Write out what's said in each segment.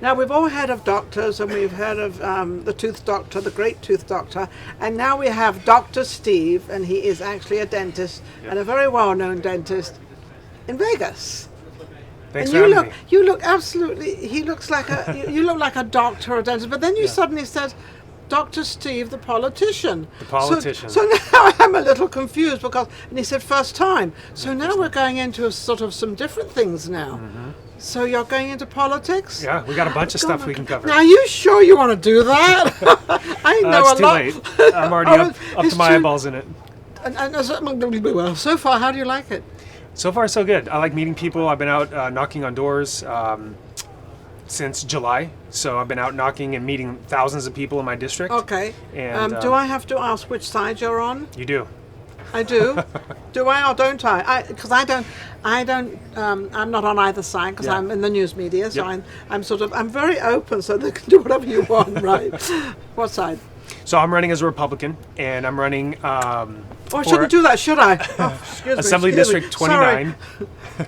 Now, we've all heard of doctors, and we've heard of the tooth doctor, the great tooth doctor, and now we have Dr. Steve, and he is actually a dentist, and a very well-known dentist in Vegas. Thanks And for having me. you look absolutely, he looks like you look like a doctor or a dentist, but then you suddenly said, Dr. Steve, the politician. The politician. So now I'm a little confused because, and he said first time. So now we're going into a sort of some different things now. Mm-hmm. So you're going into politics? Yeah, we got a bunch of stuff we can cover. Now, are you sure you want to do that? I know It's a too lot. late. I'm already up to my eyeballs in it. Well, so far, how do you like it? So far, so good. I like meeting people. I've been out knocking on doors since July. So I've been out knocking and meeting thousands of people in my district. Okay. And, do I have to ask which side you're on? You do. I do. Do I or don't I? Because I don't. I'm not on either side because I'm in the news media. So I'm very open, so they can do whatever you want, right? What side? So I'm running as a Republican, and I'm running. I shouldn't do that, should I? Oh, excuse me. Assembly District 29.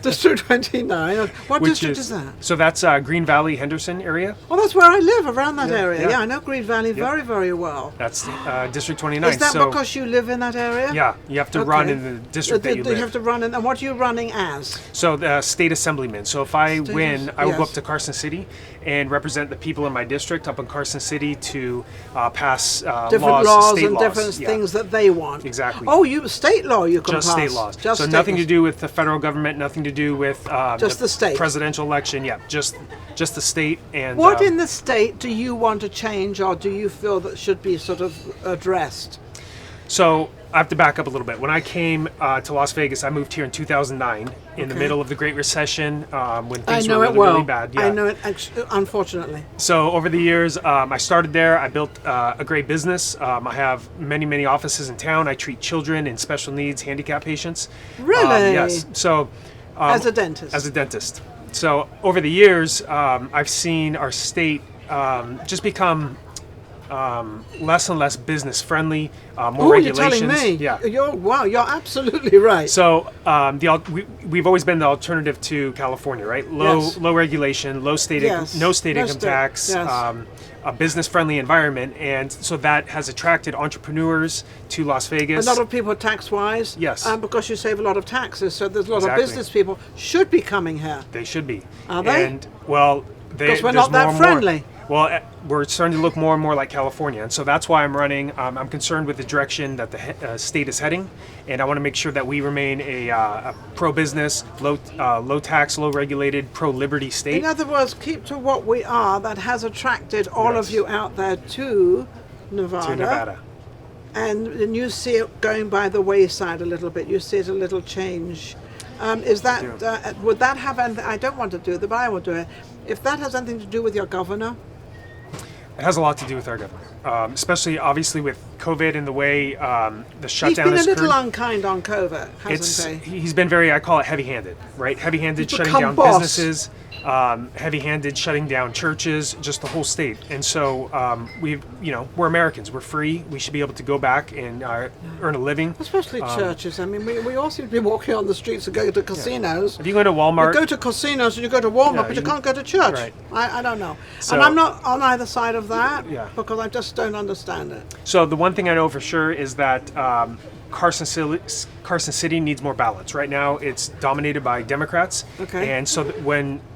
District 29. What district is that? So that's Green Valley, Henderson area. Well, that's where I live, around that area. yeah. Yeah, I know Green Valley very, very well. That's District 29. Is that so, because you live in that area? Yeah, you have to run in the district that you live. You have to run in, and what are you running as? So the state assemblyman. So if I win, I will go yes. up to Carson City and represent the people in my district up in Carson City to pass Different laws and different things that they want. Exactly. Oh, state law you can Just pass. state laws. Just so state nothing laws. to do with the federal government, nothing to do with Just the state. presidential election. Yeah, just the state. And What in the state do you want to change, or do you feel that should be sort of addressed? So I have to back up a little bit. When I came to Las Vegas, I moved here in 2009 in the middle of the Great Recession when things were really, really bad. Yeah. I know it, unfortunately. So over the years, I started there. I built a great business. I have many, many offices in town. I treat children and special needs, handicapped patients. Really? Yes. So As a dentist? As a dentist. So over the years, I've seen our state just become less and less business friendly, more regulations. You're telling me? Yeah. You're absolutely right. So we've always been the alternative to California, right? Low regulation, no state income tax, a business friendly environment, and so that has attracted entrepreneurs to Las Vegas. A lot of people tax wise. Yes. Because you save a lot of taxes, so there's a lot of business people should be coming here. They should be. Are they? And well, because we're not that friendly. Well, we're starting to look more and more like California, and so that's why I'm running. I'm concerned with the direction that the state is heading, and I want to make sure that we remain a pro-business, low tax, low regulated, pro-liberty state. In other words, keep to what we are. That has attracted all of you out there to Nevada. And you see it going by the wayside a little bit. You see it a little change. Is that would that have anything? I don't want to do it, but I will do it. If that has anything to do with your governor. It has a lot to do with our governor, especially obviously with COVID and the way the shutdown He's has been a little occurred. unkind on COVID, hasn't he? He's been very, I call it heavy-handed, right? Heavy-handed shutting down businesses, heavy-handed shutting down churches, just the whole state. And so we're Americans. We're free. We should be able to go back and earn a living. Especially churches. I mean, we all seem to be walking on the streets and going to casinos. If you go to Walmart, you go to casinos and you go to Walmart, but you can't go to church. Right. I don't know. So, and I'm not on either side of that because I just don't understand it. So the one thing I know for sure is that Carson City needs more balance. Right now, it's dominated by Democrats, and so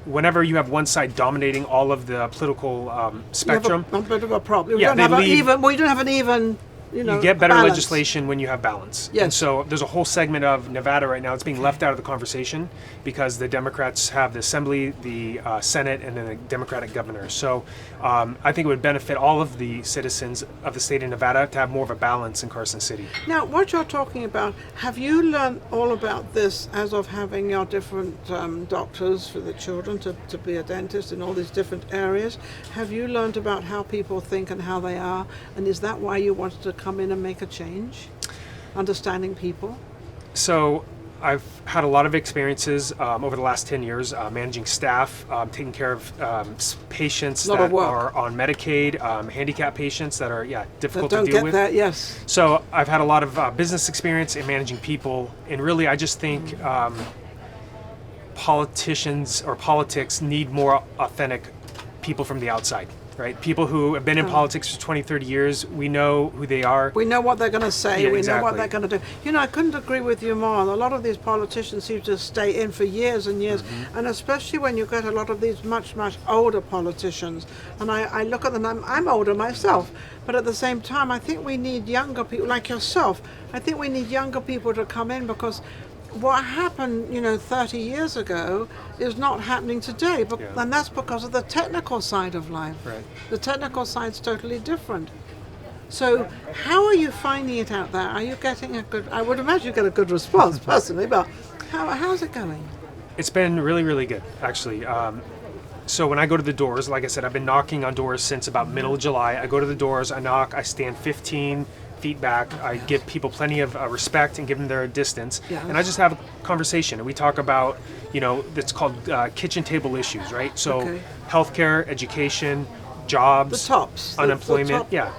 whenever you have one side dominating all of the political spectrum, you have a bit of a problem. We don't have an even. You get better balance. legislation when you have balance. Yes. And so there's a whole segment of Nevada right now that's being left out of the conversation because the Democrats have the Assembly, the Senate, and then the Democratic governor. So I think it would benefit all of the citizens of the state of Nevada to have more of a balance in Carson City. Now, what you're talking about, have you learned all about this as of having your different doctors for the children to be a dentist in all these different areas? Have you learned about how people think and how they are? And is that why you wanted to come in and make a change? Understanding people? So I've had a lot of experiences over the last 10 years managing staff, taking care of patients that are on Medicaid, handicapped patients that are difficult to deal with. That, yes. So I've had a lot of business experience in managing people, and really I just think politicians or politics need more authentic people from the outside, right? People who have been in politics for 20, 30 years. We know who they are. We know what they're going to say. Yeah, we exactly. know what they're going to do. You know, I couldn't agree with you more. A lot of these politicians seem to stay in for years and years, and especially when you get a lot of these much, much older politicians. And I look at them, I'm older myself, but at the same time, I think we need younger people like yourself. I think we need younger people to come in, because what happened, 30 years ago is not happening today. But, and that's because of the technical side of life. Right. The technical side's totally different. So how are you finding it out there? Are you getting I would imagine you get a good response personally, but how's it going? It's been really, really good, actually. So when I go to the doors, like I said, I've been knocking on doors since about middle of July. I go to the doors, I knock, I stand 15 feet back. I give people plenty of respect and give them their distance. Yes. And I just have a conversation. And we talk about, it's called kitchen table issues, right? So healthcare, education, jobs, The tops. unemployment, the top, yeah.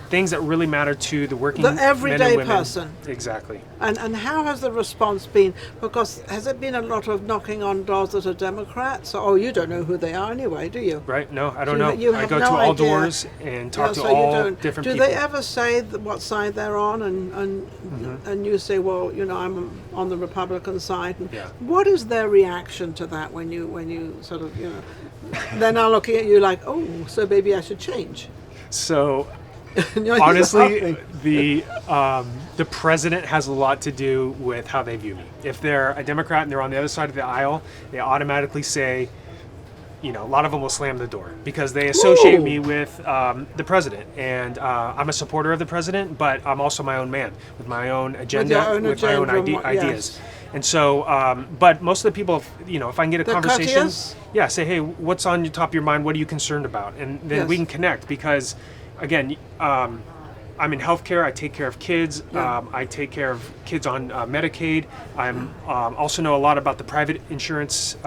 Things that really matter to the working the men everyday and women. person. Exactly. And how has the response been? Because has it been a lot of knocking on doors that are Democrats? Oh, you don't know who they are anyway, do you? Right? No, I don't So know. you I have go no to all idea. doors and talk to so you all don't. different Do people. they ever say what side they're on, and you say, well, I'm on the Republican side? And Yeah. what is their reaction to that when you sort of they're now looking at you like, oh, so maybe I should change? So And you're honestly, laughing. the president has a lot to do with how they view me. If they're a Democrat and they're on the other side of the aisle, they automatically say, a lot of them will slam the door because they associate Ooh. me with the president. And I'm a supporter of the president, but I'm also my own man with my own agenda, your own with my own agenda and ideas. yes. And so, but most of the people, if I can get a They're conversation, courteous? yeah, say, hey, what's on your top of your mind? What are you concerned about? And then we Yes. can connect because, again, I'm in healthcare. I take care of kids. Yeah. I take care of kids on Medicaid. I'm also know a lot about the private insurance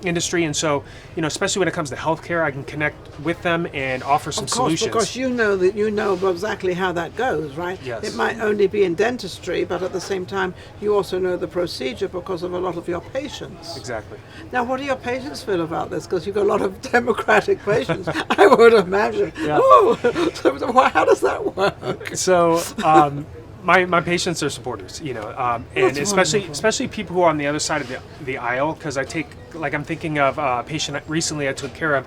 industry, and so especially when it comes to healthcare, I can connect with them and offer some Of course, solutions. because you know exactly how that goes, right? Yes. It might only be in dentistry, but at the same time, you also know the procedure because of a lot of your patients. Exactly. Now, what do your patients feel about this? Because you've got a lot of Democratic patients, I would imagine. Yeah. Oh, so how does that work? So my patients are supporters, and That's especially wonderful. especially people who are on the other side of the aisle. Because I'm thinking of a patient recently I took care of.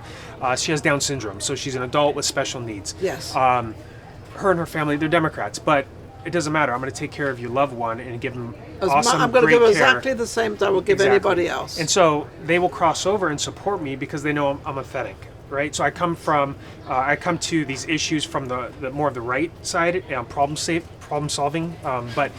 She has Down syndrome, so she's an adult with special needs. Yes. Her and her family, they're Democrats, but it doesn't matter. I'm going to take care of your loved one and give them I'm awesome, going to great give care. exactly the same that I would give Exactly. anybody else. And so they will cross over and support me because they know I'm authentic, right? So I come to these issues from the more of the right side, problem solving, but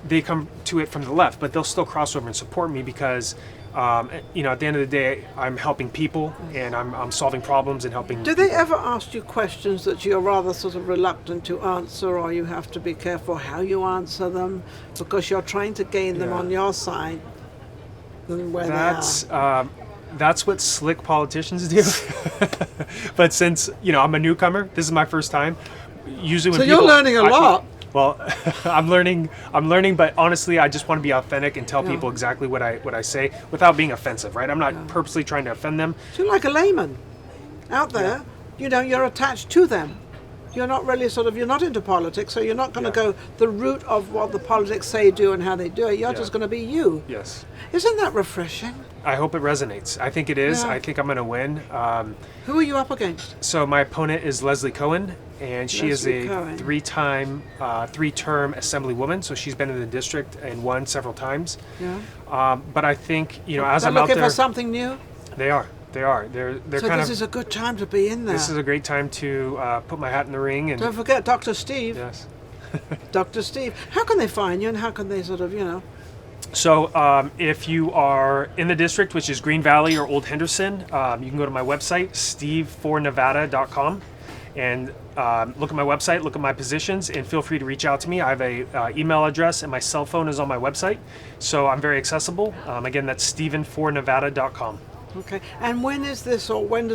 they come to it from the left. But they'll still cross over and support me because, at the end of the day, I'm helping people and I'm solving problems and helping. Do they ever ask you questions that you're rather sort of reluctant to answer, or you have to be careful how you answer them because you're trying to gain them Yeah. on your side than where they are? That's what slick politicians do. But since I'm a newcomer, this is my first time. Usually, when So you're learning a lot. Well, I'm learning, but honestly, I just want to be authentic and tell Yeah. people exactly what I say without being offensive, right? I'm not purposely trying to offend them. So you're like a layman out there. You're attached to them. You're not really you're not into politics, so you're not going to Yeah. go the route of what the politics say do and how they do it. You're just going to be you. Yes. Isn't that refreshing? I hope it resonates. I think it is. Yeah. I think I'm going to win. Who are you up against? So my opponent is Leslie Cohen, and she Leslie is a Cohen. three-term assemblywoman. So she's been in the district and won several times. Yeah. But I think as They're I'm out looking there, for something new. they are. They're So kind this of. is a good time to be in there. This is a great time to put my hat in the ring and. Don't forget Dr. Steve. Yes. Dr. Steve. How can they find you, and how can they So if you are in the district, which is Green Valley or Old Henderson, you can go to my website, stevefornevada.com, and look at my website, look at my positions, and feel free to reach out to me. I have a email address, and my cell phone is on my website, so I'm very accessible. Again, that's stevenfornevada.com. Okay. And when does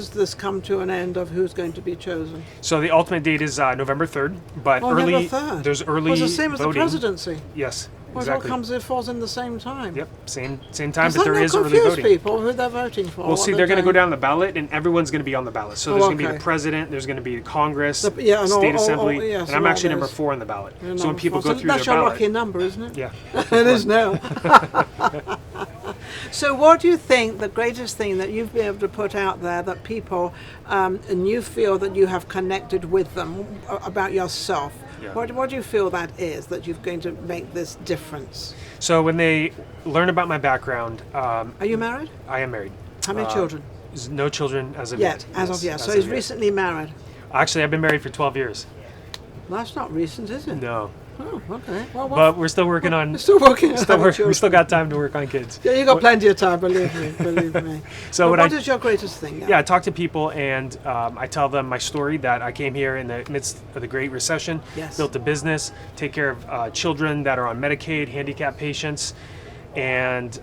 this come to an end of who's going to be chosen? So the ultimate date is November 3rd, but Oh, November 3rd. there's early Well, it's the same as voting. the presidency. Yes. Well, exactly. it falls in the same time. Yep, same time, Does but that there not is early confuse voting. people who they're voting for? Well, what see, they're they're going to go doing? down the ballot, and everyone's going to be on the ballot. So there's going to be the president, there's going to be Congress, Yeah, and state all- assembly, yes, and I'm all actually those. number 4 on the ballot. You're So when number people four. go So through that's their your ballot, lucky number, isn't it? yeah, It is now. So what do you think the greatest thing that you've been able to put out there that people, and you feel that you have connected with them about yourself, Yeah. what do you feel that is, that you're going to make this difference? So when they learn about my background, Are you married? I am married. How many children? There's no children as of Yet, yet. as Yes, of yet. as So of he's yet. recently married. Actually, I've been married for 12 years. That's not recent, is it? No, Oh, okay. Well, but we're still working on. you're still working on having we children. still got time to work on kids. Yeah, you got plenty of time, believe me, believe me. So But what what is your greatest thing? Yeah, I talk to people and I tell them my story, that I came here in the midst of the Great Recession, Yes. built a business, take care of children that are on Medicaid, handicapped patients, and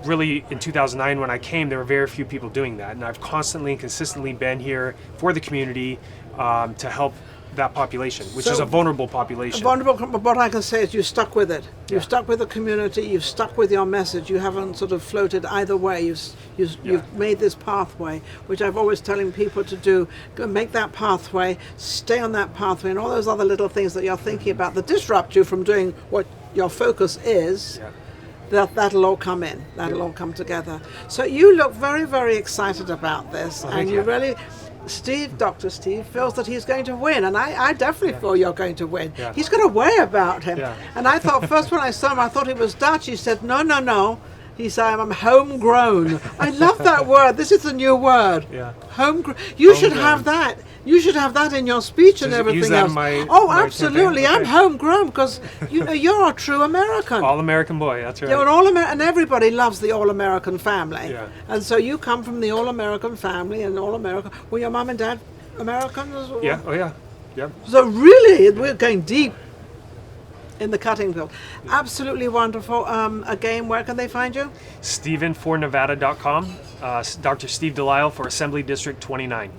really in 2009 when I came, there were very few people doing that, and I've constantly and consistently been here for the community to help that population, which is So- a vulnerable population. Vulnerable, but what I can say is you stuck with it. You've Yeah. stuck with the community. You've stuck with your message. You haven't sort of floated either way. You've made this pathway, which I've always telling people to do. Go make that pathway, stay on that pathway, and all those other little things that you're thinking about that disrupt you from doing what your focus is. Yeah. That'll all come in. That'll all come together. So you look very, very excited about this, Well, and thank you you. really. Dr. Steve feels that he's going to win, and I definitely feel you're going to win. Yeah. He's got a way about him. Yeah. And I thought, first when I saw him, I thought he was Dutch. He said, no. He said, I'm homegrown. I love that word. This is a new word. Yeah. Homegrown. You should Homegrown. have that. You should have that in your speech and Use everything that in else. my- Oh, my absolutely. campaign? I'm Okay. homegrown because you're a true American. All-American boy, that's right. Yeah, and everybody loves the All-American family. Yeah. And so you come from the All-American family and All-American. Were your mum and dad American as well? Yeah, oh yeah. Yep. So really, we're going deep in the cutting field. Absolutely wonderful. Again, where can they find you? StephenForNevada.com. Dr. Steve DeLisle for Assembly District 29.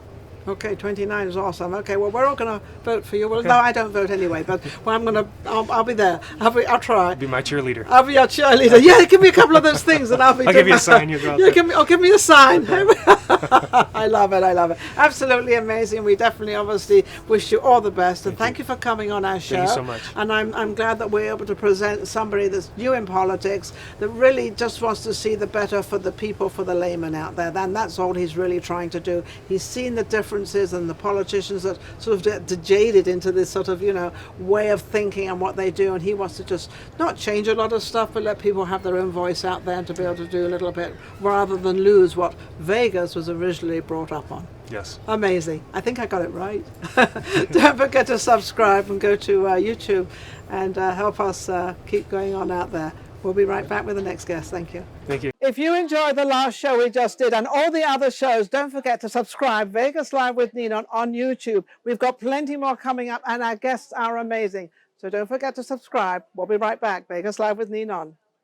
Okay, 29 is awesome. Okay, well, we're all going to vote for you. Well, no, I don't vote anyway, but well, I'll be there. I'll try. Be my cheerleader. I'll be your cheerleader. Yeah, give me a couple of those things, and I'll be. I'll give you a sign. You go out Yeah, there. give me a sign. I love it. Absolutely amazing. We definitely, obviously, wish you all the best, and thank you for coming on our show. Thank you so much. And I'm glad that we're able to present somebody that's new in politics, that really just wants to see the better for the people, for the layman out there. And that's all he's really trying to do. He's seen the differences and the politicians that sort of get jaded into this sort of, way of thinking and what they do. And he wants to just not change a lot of stuff, but let people have their own voice out there and to be able to do a little bit rather than lose what Vegas was originally brought up on. Yes. Amazing. I think I got it right. Don't forget to subscribe and go to YouTube and help us keep going on out there. We'll be right back with the next guest. Thank you. Thank you. If you enjoyed the last show we just did and all the other shows, don't forget to subscribe Vegas Live with Ninon on YouTube. We've got plenty more coming up and our guests are amazing. So don't forget to subscribe. We'll be right back. Vegas Live with Ninon.